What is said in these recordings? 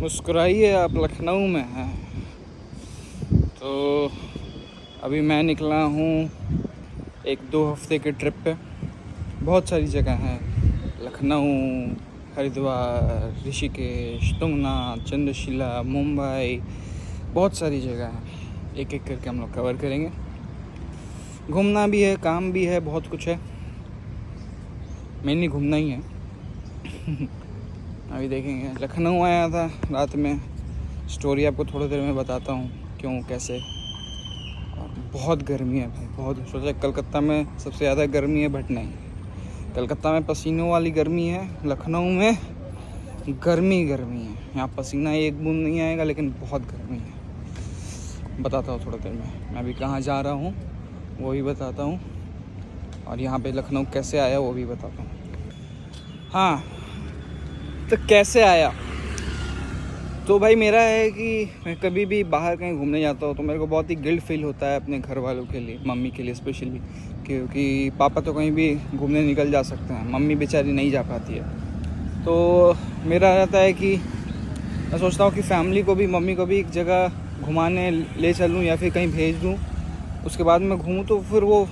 मुस्कुराइए, आप लखनऊ में हैं। तो अभी मैं निकला हूँ 1-2 हफ्ते के ट्रिप पे। बहुत सारी जगह हैं, लखनऊ, हरिद्वार, ऋषिकेश, तुंगनाथ, चंद्रशिला, मुंबई, बहुत सारी जगह हैं। एक एक करके हम लोग कवर करेंगे। घूमना भी है, काम भी है, बहुत कुछ है। मेनली घूमना ही है। अभी देखेंगे। लखनऊ आया था रात में, स्टोरी आपको थोड़ी देर में बताता हूँ क्यों कैसे। और बहुत गर्मी है भाई, बहुत। सोचा कलकत्ता में सबसे ज़्यादा गर्मी है, बट नहीं, कलकत्ता में पसीनों वाली गर्मी है, लखनऊ में गर्मी है। यहाँ पसीना एक बूंद नहीं आएगा, लेकिन बहुत गर्मी है। बताता हूँ थोड़ी देर में मैं अभी कहाँ जा रहा हूँ, वो भी बताता हूँ, और यहाँ पे लखनऊ कैसे आया वो भी बताता हूँ। हाँ, तो कैसे आया, तो भाई मेरा है कि मैं कभी भी बाहर कहीं घूमने जाता हूँ तो मेरे को बहुत ही गिल्ट फील होता है अपने घर वालों के लिए, मम्मी के लिए स्पेशली, क्योंकि पापा तो कहीं भी घूमने निकल जा सकते हैं, मम्मी बेचारी नहीं जा पाती है। तो मेरा रहता है कि मैं सोचता हूँ कि फैमिली को भी, मम्मी को भी एक जगह घुमाने ले चलूँ या फिर कहीं भेज दूँ, उसके बाद मैं घूमूँ, तो फिर वो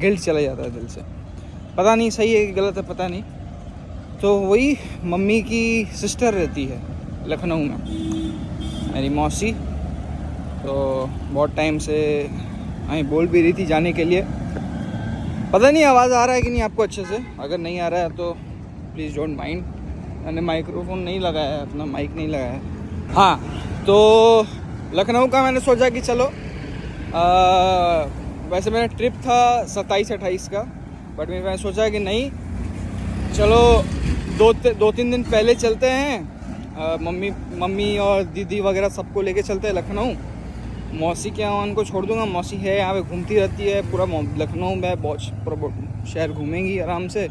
गिल्ट चला जाता है दिल से। पता नहीं सही है कि गलत है, पता नहीं। तो वही मम्मी की सिस्टर रहती है लखनऊ में, मेरी मौसी। तो बहुत टाइम से हमें बोल भी रही थी जाने के लिए। पता नहीं आवाज़ आ रहा है कि नहीं आपको अच्छे से। अगर नहीं आ रहा है तो प्लीज़ डोंट माइंड। मैंने माइक्रोफोन नहीं लगाया है, अपना माइक नहीं लगाया है। हाँ, तो लखनऊ का मैंने सोचा कि चलो, वैसे मेरा ट्रिप था 27-28 का, बट मैंने सोचा कि नहीं, चलो 2-3 दिन पहले चलते हैं। मम्मी और दीदी वगैरह सबको लेके चलते हैं लखनऊ। मौसी के यहाँ उनको छोड़ दूंगा, मौसी है यहाँ पे, घूमती रहती है पूरा लखनऊ में, बहुत शहर घूमेंगी आराम से।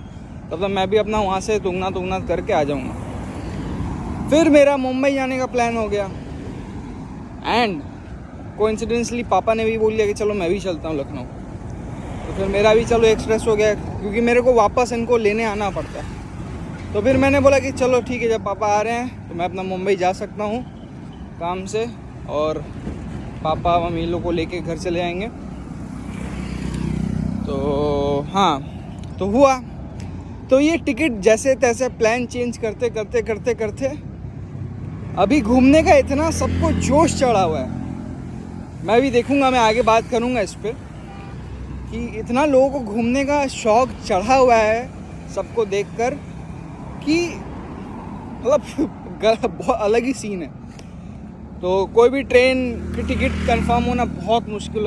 तब तक मैं भी अपना वहाँ से तुंगनाथ करके आ जाऊँगा। फिर मेरा मुंबई जाने का प्लान हो गया, एंड कोइंसिडेंसली पापा ने भी बोल दिया कि चलो मैं भी चलता हूँ लखनऊ। तो फिर मेरा भी चलो एक्सप्रेस हो गया, क्योंकि मेरे को वापस इनको लेने आना पड़ता है। तो फिर मैंने बोला कि चलो ठीक है, जब पापा आ रहे हैं तो मैं अपना मुंबई जा सकता हूँ काम से, और पापा मम्मी लोग को लेके घर चले आएंगे। तो हाँ, तो हुआ। तो ये टिकट जैसे तैसे प्लान चेंज करते अभी घूमने का इतना सबको जोश चढ़ा हुआ है। मैं भी देखूँगा, मैं आगे बात करूँगा इस पर, कि इतना लोगों को घूमने का शौक़ चढ़ा हुआ है सबको देखकर, कि मतलब बहुत अलग ही सीन है। तो कोई भी ट्रेन की टिकट कंफर्म होना बहुत मुश्किल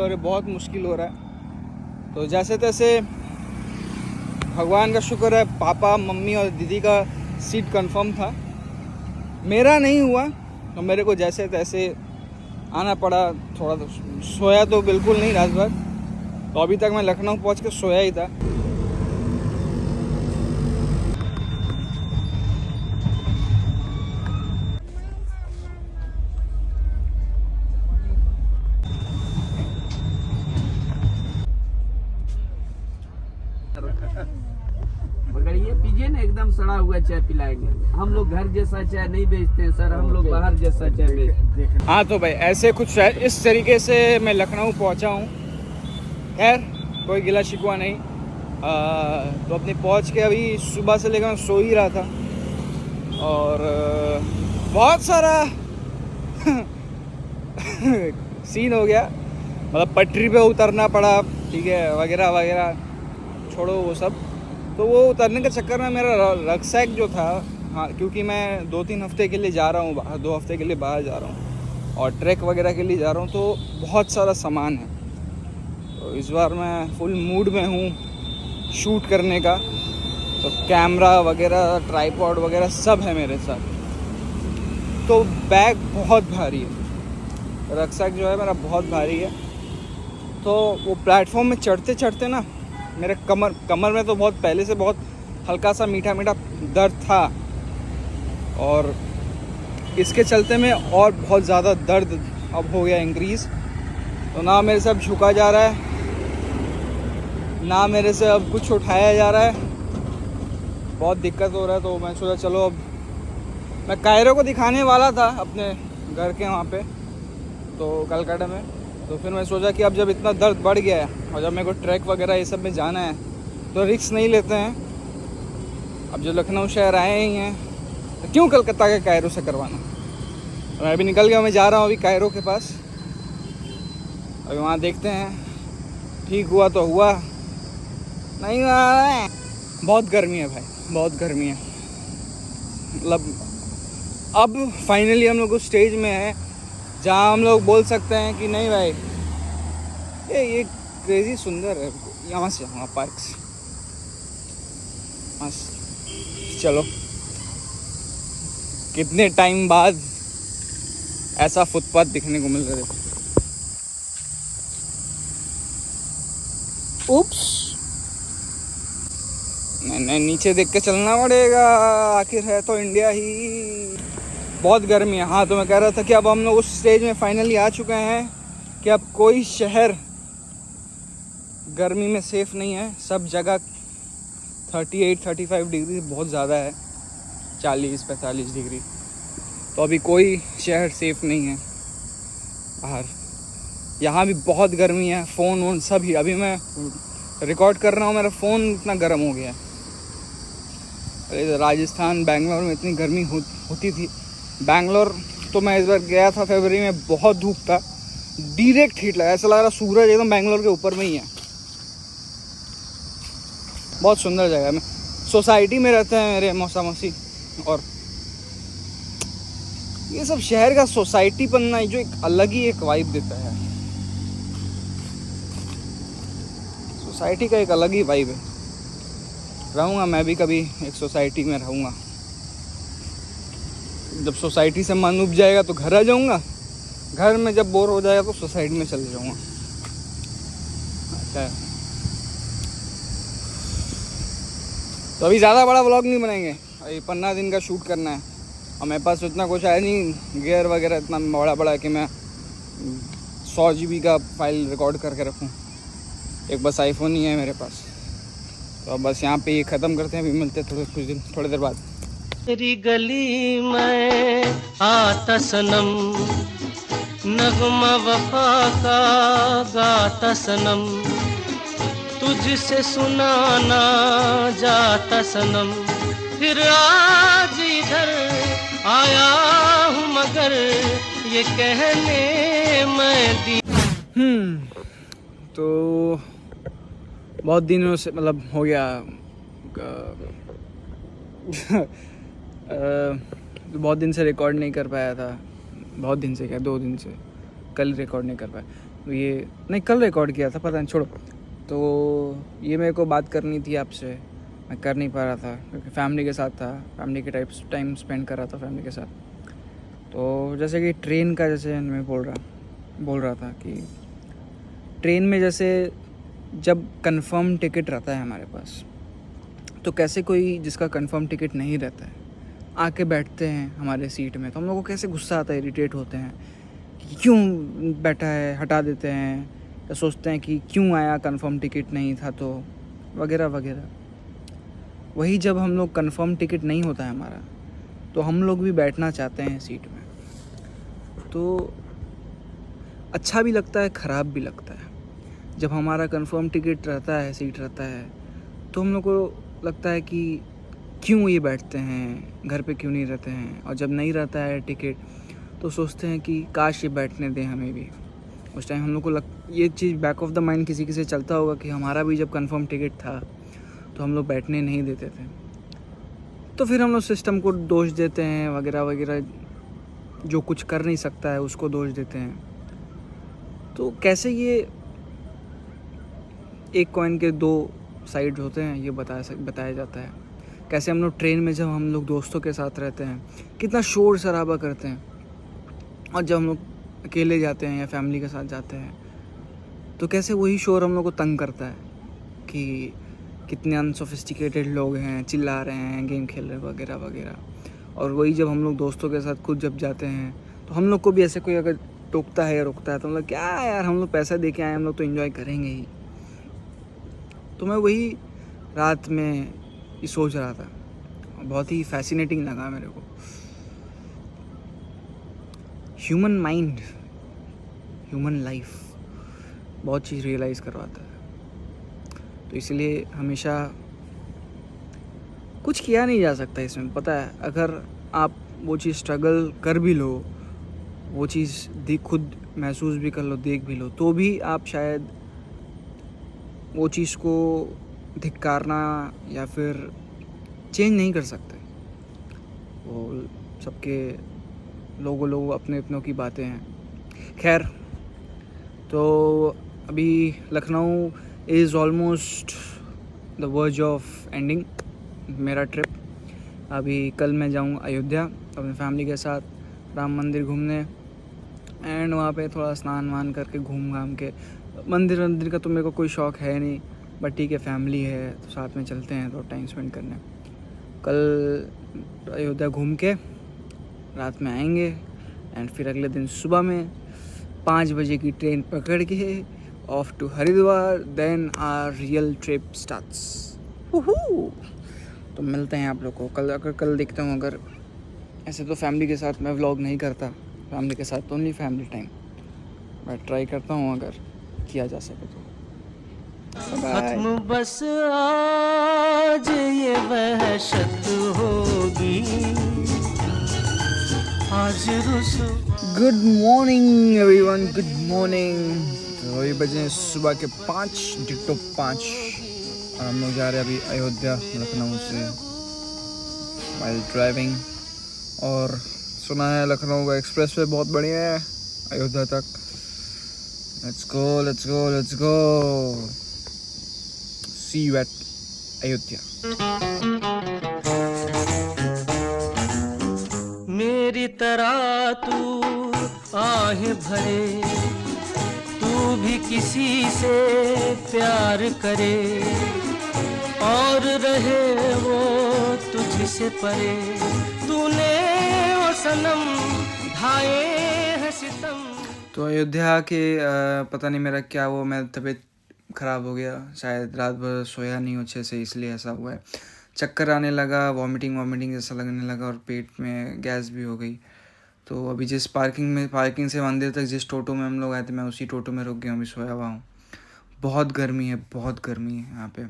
हो रहा है। तो जैसे तैसे भगवान का शुक्र है, पापा मम्मी और दीदी का सीट कंफर्म था, मेरा नहीं हुआ। तो मेरे को जैसे तैसे आना पड़ा। थोड़ा तो सोया तो बिल्कुल नहीं रात भर, तो अभी तक मैं लखनऊ पहुंच के सोया ही था। पकड़िए, पीजिए ना, एकदम सड़ा हुआ चाय पिलाएंगे। हम लोग घर जैसा चाय नहीं बेचते हैं सर, हम लोग बाहर जैसा चाय बेचते हैं। हाँ, तो भाई ऐसे कुछ इस तरीके से मैं लखनऊ पहुंचा हूँ। खैर, कोई गिला शिकवा नहीं। तो अपने पहुंच के अभी सुबह से लेकर मैं सो ही रहा था, और बहुत सारा सीन हो गया। मतलब पटरी पे उतरना पड़ा, ठीक है, वगैरह वगैरह, छोड़ो वो सब। तो वो उतरने के चक्कर में मेरा रक्सैक जो था, हाँ, क्योंकि मैं 2-3 हफ्ते के लिए जा रहा हूँ बाहर, 2 हफ्ते के लिए बाहर जा रहा हूँ, और ट्रैक वगैरह के लिए जा रहा हूँ, तो बहुत सारा सामान है। तो इस बार मैं फुल मूड में हूँ शूट करने का। तो कैमरा वगैरह, ट्राइपॉड वगैरह सब है मेरे साथ। तो बैग बहुत भारी है, रक्सैक जो है मेरा बहुत भारी है। तो वो प्लेटफॉर्म में चढ़ते ना, मेरे कमर में तो बहुत पहले से बहुत हल्का सा मीठा दर्द था, और इसके चलते में और बहुत ज़्यादा दर्द अब हो गया इंक्रीज़। तो ना मेरे से अब झुका जा रहा है, ना मेरे से अब कुछ उठाया जा रहा है, बहुत दिक्कत हो रहा है। तो मैं सोचा चलो अब मैं कायरो को दिखाने वाला था अपने घर के वहाँ पे, तो कलकत्ता में। तो फिर मैं सोचा कि अब जब इतना दर्द बढ़ गया है और जब मेरे को ट्रैक वगैरह ये सब में जाना है तो रिस्क नहीं लेते हैं। अब जो लखनऊ शहर आए ही हैं तो क्यों कलकत्ता के कायरो से करवाना। तो मैं अभी निकल गया, मैं जा रहा हूँ अभी कायरो के पास। अभी वहाँ देखते हैं, ठीक हुआ तो हुआ, नहीं हुआ। बहुत गर्मी है भाई, बहुत गर्मी है। मतलब अब फाइनली हम लोग उस स्टेज में हैं जहाँ हम लोग बोल सकते हैं कि नहीं भाई ये क्रेजी सुंदर है, यहाँ से वहाँ पार्क्स मस्त। चलो कितने टाइम बाद ऐसा फुटपाथ दिखने को मिल रहा है। उप्स, नहीं नीचे देख के चलना पड़ेगा, आखिर है तो इंडिया ही। बहुत गर्मी है। हाँ, तो मैं कह रहा था कि अब हम लोग उस स्टेज में फाइनली आ चुके हैं कि अब कोई शहर गर्मी में सेफ़ नहीं है। सब जगह 38-35 डिग्री बहुत ज़्यादा है, 40-45 डिग्री। तो अभी कोई शहर सेफ़ नहीं है बाहर। यहाँ भी बहुत गर्मी है। फ़ोन वोन सभी, अभी मैं रिकॉर्ड कर रहा हूँ, मेरा फ़ोन इतना गर्म हो गया है। अरे राजस्थान, बेंगलोर में इतनी गर्मी होती थी। बेंगलोर तो मैं इस बार गया था फरवरी में, बहुत धूप था, डायरेक्ट हीट लगा, ऐसा लग रहा सूरज एकदम बेंगलोर के ऊपर में ही है। बहुत सुंदर जगह है। मैं सोसाइटी में रहते हैं मेरे मौसा मौसी, और ये सब शहर का सोसाइटी बनना जो एक अलग ही एक वाइब देता है। सोसाइटी का एक अलग ही वाइब है। रहूँगा मैं भी कभी एक सोसाइटी में रहूँगा। जब सोसाइटी से मन उब जाएगा तो घर आ जाऊँगा, घर में जब बोर हो जाएगा तो सोसाइटी में चले जाऊँगा। अच्छा, तो अभी ज़्यादा बड़ा व्लॉग नहीं बनाएंगे, अभी 15 दिन का शूट करना है और मेरे पास उतना कुछ है नहीं, गियर वगैरह इतना बड़ा कि मैं 100 GB का फाइल रिकॉर्ड करके रखूँ। एक बस आईफोन ही है मेरे पास। तो अब बस यहाँ पे ये ख़त्म करते हैं, अभी मिलते हैं थोड़ी देर बाद। तेरी गली में आता सनम, नगमा वफा का गाता सनम, तुझसे सुनाना जाता सनम, फिर आज इधर आया हूँ मगर ये कहने मैं दी। तो बहुत दिनों से, मतलब हो गया बहुत दिन से रिकॉर्ड नहीं कर पाया था। बहुत दिन से क्या, 2 दिन से, कल रिकॉर्ड नहीं कर पाया। तो ये नहीं, कल रिकॉर्ड किया था, पता नहीं, छोड़ो। तो ये मेरे को बात करनी थी आपसे, मैं कर नहीं पा रहा था क्योंकि फैमिली के साथ था, फैमिली के टाइम स्पेंड कर रहा था फैमिली के साथ। तो जैसे कि ट्रेन का, जैसे मैं बोल रहा था कि ट्रेन में जैसे जब कंफर्म टिकट रहता है हमारे पास, तो कैसे कोई जिसका कंफर्म टिकट नहीं रहता है आके बैठते हैं हमारे सीट में, तो हम लोगों को कैसे गुस्सा आता है, इरिटेट होते हैं कि क्यों बैठा है, हटा देते हैं, या सोचते हैं कि क्यों आया, कंफर्म टिकट नहीं था तो, वगैरह वगैरह। वही जब हम लोग कंफर्म टिकट नहीं होता है हमारा, तो हम लोग भी बैठना चाहते हैं सीट में। तो अच्छा भी लगता है, ख़राब भी लगता है। जब हमारा कंफर्म टिकट रहता है, सीट रहता है, तो हम लोग को लगता है कि क्यों ये बैठते हैं, घर पे क्यों नहीं रहते हैं। और जब नहीं रहता है टिकट तो सोचते हैं कि काश ये बैठने दें हमें भी। उस टाइम हम लोग को ये चीज़ बैक ऑफ द माइंड किसी किसी चलता होगा कि हमारा भी जब कंफर्म टिकट था तो हम लोग बैठने नहीं देते थे। तो फिर हम लोग सिस्टम को दोष देते हैं, वगैरह वगैरह, जो कुछ कर नहीं सकता है उसको दोष देते हैं। तो कैसे ये एक कॉइन के 2 साइड होते हैं ये बताया जाता है। कैसे हम लोग ट्रेन में जब हम लोग दोस्तों के साथ रहते हैं कितना शोर शराबा करते हैं, और जब हम लोग अकेले जाते हैं या फैमिली के साथ जाते हैं तो कैसे वही शोर हम लोग को तंग करता है कि कितने अनसोफिस्टिकेटेड लोग हैं, चिल्ला रहे हैं, गेम खेल रहे वगैरह वगैरह। और वही जब हम लोग दोस्तों के साथ खुद जब जाते हैं तो हम लोग को भी ऐसे कोई अगर टोकता है या रोकता है तो हम लोग क्या यार, हम लोग पैसा दे के आए, हम लोग तो एंजॉय करेंगे ही। तो मैं वही रात में ये सोच रहा था, बहुत ही फैसिनेटिंग लगा मेरे को ह्यूमन माइंड, ह्यूमन लाइफ बहुत चीज़ रियलाइज़ करवाता है। तो इसलिए हमेशा कुछ किया नहीं जा सकता इसमें, पता है। अगर आप वो चीज़ स्ट्रगल कर भी लो, वो चीज़ खुद महसूस भी कर लो, देख भी लो, तो भी आप शायद वो चीज़ को धिक्कारना या फिर चेंज नहीं कर सकते। वो सबके लोगों अपने अपनों की बातें हैं। खैर, तो अभी Lucknow is almost the verge of ending मेरा ट्रिप। अभी कल मैं जाऊँ अयोध्या अपनी फैमिली के साथ राम मंदिर घूमने, एंड वहाँ पे थोड़ा स्नान वान करके घूम घाम के, मंदिर का तो मेरे को कोई शौक़ है नहीं, बट ठीक है फैमिली है तो साथ में चलते हैं तो टाइम स्पेंड करने। कल अयोध्या घूम के रात में आएंगे, एंड फिर अगले दिन सुबह में 5 बजे की ट्रेन पकड़ के off to Haridwar, then our real trip starts. तो मिलते हैं आप लोग को कल। अगर कल देखता हूँ, अगर ऐसे तो फैमिली के साथ मैं व्लॉग नहीं करता, फैमिली के साथ only family time, but try करता हूँ अगर किया जा सके तो। खत्म बस आज ये वहशत होगी, आज good morning everyone, good morning. तो अभी बजे सुबह के 5:05 और हम लोग जा रहे हैं अभी अयोध्या लखनऊ से वाइल ड्राइविंग। और सुना है लखनऊ का एक्सप्रेस वे बहुत बढ़िया है अयोध्या तक। Let's go let's go let's go, see you at Ayodhya. मेरी तरह तू आहें भरे, तू भी किसी से प्यार करे, और रहे वो तुझसे परे, तूने वो सनम ढाए है सितम। तो अयोध्या के पता नहीं मेरा क्या वो, मैं तबीयत ख़राब हो गया, शायद रात भर सोया नहीं अच्छे से, इसलिए ऐसा हुआ है। चक्कर आने लगा, वॉमिटिंग जैसा लगने लगा, और पेट में गैस भी हो गई। तो अभी जिस पार्किंग से मंदिर तक जिस टोटो में हम लोग आए थे, मैं उसी टोटो में रुक गया हूँ, अभी सोया हुआ हूँ। बहुत गर्मी है यहाँ पे।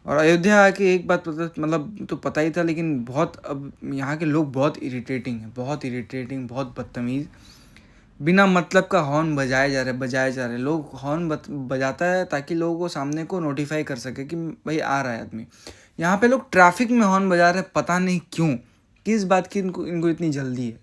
और अयोध्या आके एक बात मतलब तो पता ही था, लेकिन बहुत अब यहाँ के लोग बहुत इरिटेटिंग हैं, बहुत बदतमीज़। बिना मतलब का हॉर्न बजाए जा रहे लोग। हॉर्न बजाता है ताकि लोगों को सामने को नोटिफाई कर सके कि भाई आ रहा है आदमी। यहाँ पे लोग ट्रैफिक में हॉर्न बजा रहे हैं, पता नहीं क्यों, किस बात की इनको इतनी जल्दी है।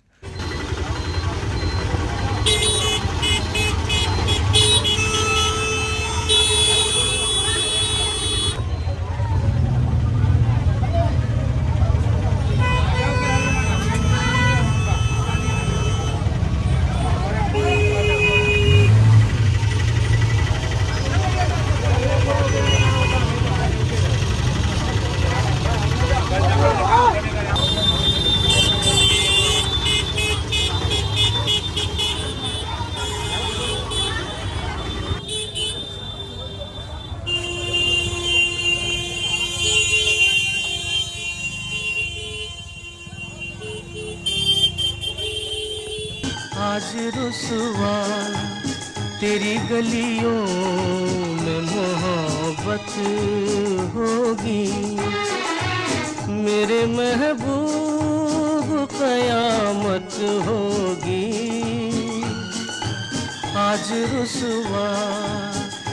आज रुसवा तेरी गलियों में मोहब्बत होगी, मेरे महबूब कयामत होगी। आज रुसवा